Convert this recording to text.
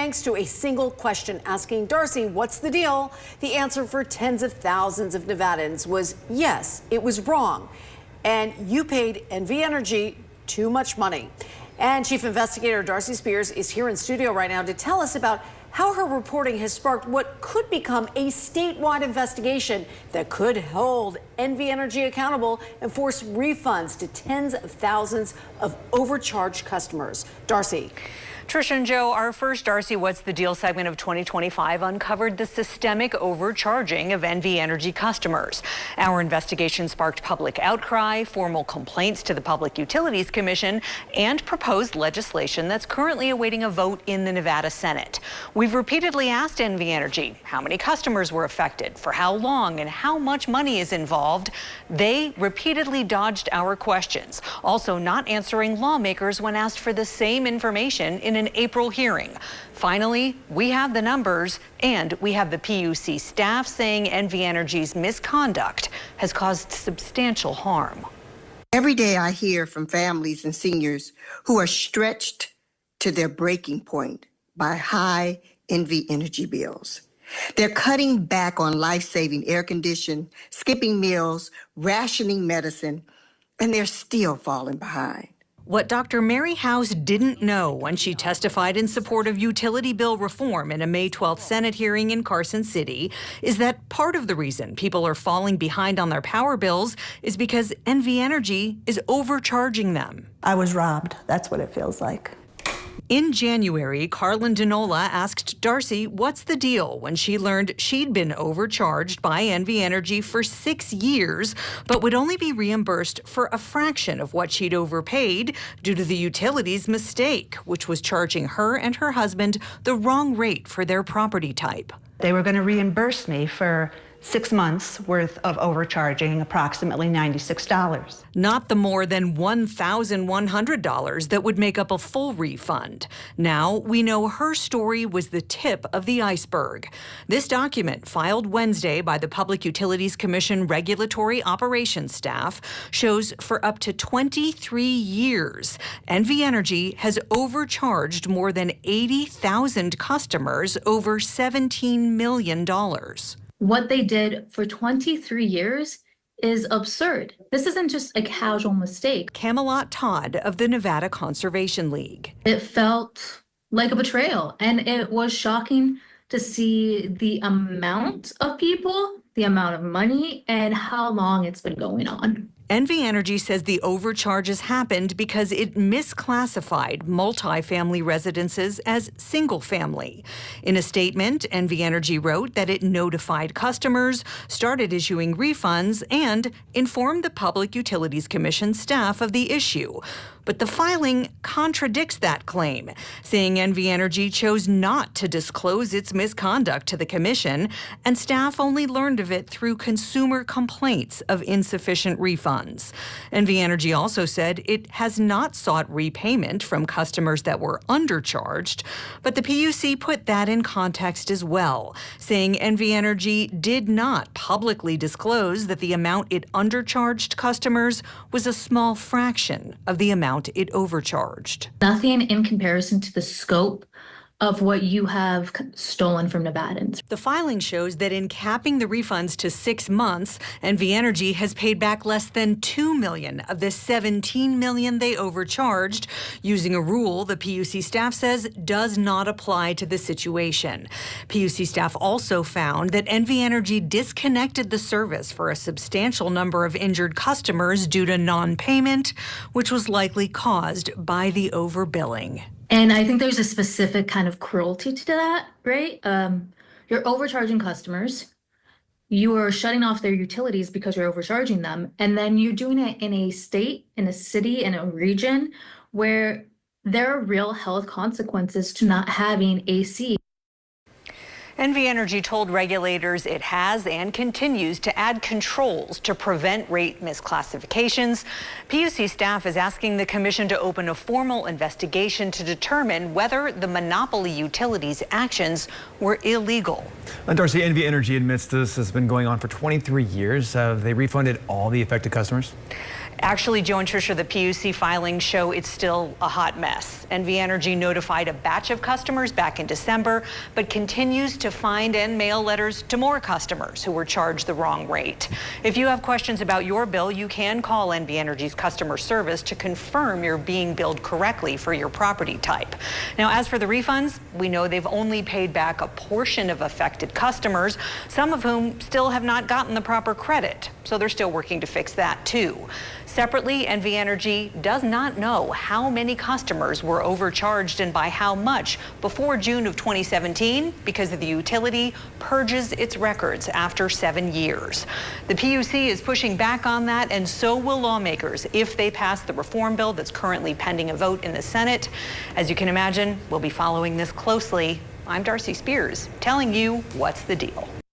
thanks to a single question asking Darcy, what's the deal? The answer for tens of thousands of Nevadans was yes, it was wrong. And you paid NV Energy too much money. And Chief Investigator Darcy Spears is here in studio right now to tell us about how her reporting has sparked what could become a statewide investigation that could hold NV Energy accountable and force refunds to tens of thousands of overcharged customers. Darcy. Trish and Joe, our first Darcy What's the Deal segment of 2025 uncovered the systemic overcharging of NV Energy customers. Our investigation sparked public outcry, formal complaints to the Public Utilities Commission, and proposed legislation that's currently awaiting a vote in the Nevada Senate. We've repeatedly asked NV Energy how many customers were affected, for how long, and how much money is involved. They repeatedly dodged our questions, also not answering lawmakers when asked for the same information in an April hearing. Finally, we have the numbers, and we have the PUC staff saying NV Energy's misconduct has caused substantial harm. Every day I hear from families and seniors who are stretched to their breaking point by high NV Energy bills. They're cutting back on life-saving air conditioning, skipping meals, rationing medicine, and they're still falling behind. What Dr. Mary House didn't know when she testified in support of utility bill reform in a May 12th Senate hearing in Carson City is that part of the reason people are falling behind on their power bills is because NV Energy is overcharging them. I was robbed. That's what it feels like. In January, Carlin Denola asked Darcy what's the deal when she learned she'd been overcharged by NV Energy for 6 years, but would only be reimbursed for a fraction of what she'd overpaid due to the utility's mistake, which was charging her and her husband the wrong rate for their property type. They were going to reimburse me for 6 months worth of overcharging, approximately $96. Not the more than $1,100 that would make up a full refund. Now we know her story was the tip of the iceberg. This document, filed Wednesday by the Public Utilities Commission regulatory operations staff, shows for up to 23 years, NV Energy has overcharged more than 80,000 customers over $17 million. What they did for 23 years is absurd. This isn't just a casual mistake. Camelot Todd of the Nevada Conservation League. It felt like a betrayal, and it was shocking to see the amount of people, the amount of money, and how long it's been going on. NV Energy says the overcharges happened because it misclassified multifamily residences as single family. In a statement, NV Energy wrote that it notified customers, started issuing refunds, and informed the Public Utilities Commission staff of the issue. But the filing contradicts that claim, saying NV Energy chose not to disclose its misconduct to the commission, and staff only learned of it through consumer complaints of insufficient refunds. NV Energy also said it has not sought repayment from customers that were undercharged, but the PUC put that in context as well, saying NV Energy did not publicly disclose that the amount it undercharged customers was a small fraction of the amount it overcharged. Nothing in comparison to the scope of what you have stolen from Nevadans. The filing shows that in capping the refunds to 6 months, NV Energy has paid back less than $2 million of the $17 million they overcharged, using a rule the PUC staff says does not apply to the situation. PUC staff also found that NV Energy disconnected the service for a substantial number of injured customers due to non-payment, which was likely caused by the overbilling. And I think there's a specific kind of cruelty to that, right? You're overcharging customers. You are shutting off their utilities because you're overcharging them. And then you're doing it in a state, in a city, in a region where there are real health consequences to not having AC. NV Energy told regulators it has and continues to add controls to prevent rate misclassifications. PUC staff is asking the commission to open a formal investigation to determine whether the monopoly utilities' actions were illegal. Darcy, NV Energy admits this has been going on for 23 years. Have they refunded all the affected customers? Actually, Joe and Tricia, the PUC filings show it's still a hot mess. NV Energy notified a batch of customers back in December, but continues to find and mail letters to more customers who were charged the wrong rate. If you have questions about your bill, you can call NV Energy's customer service to confirm you're being billed correctly for your property type. Now, as for the refunds, we know they've only paid back a portion of affected customers, some of whom still have not gotten the proper credit. So they're still working to fix that too. Separately, NV Energy does not know how many customers were overcharged and by how much before June of 2017 because the utility purges its records after 7 years. The PUC is pushing back on that, and so will lawmakers if they pass the reform bill that's currently pending a vote in the Senate. As you can imagine, we'll be following this closely. I'm Darcy Spears, telling you what's the deal.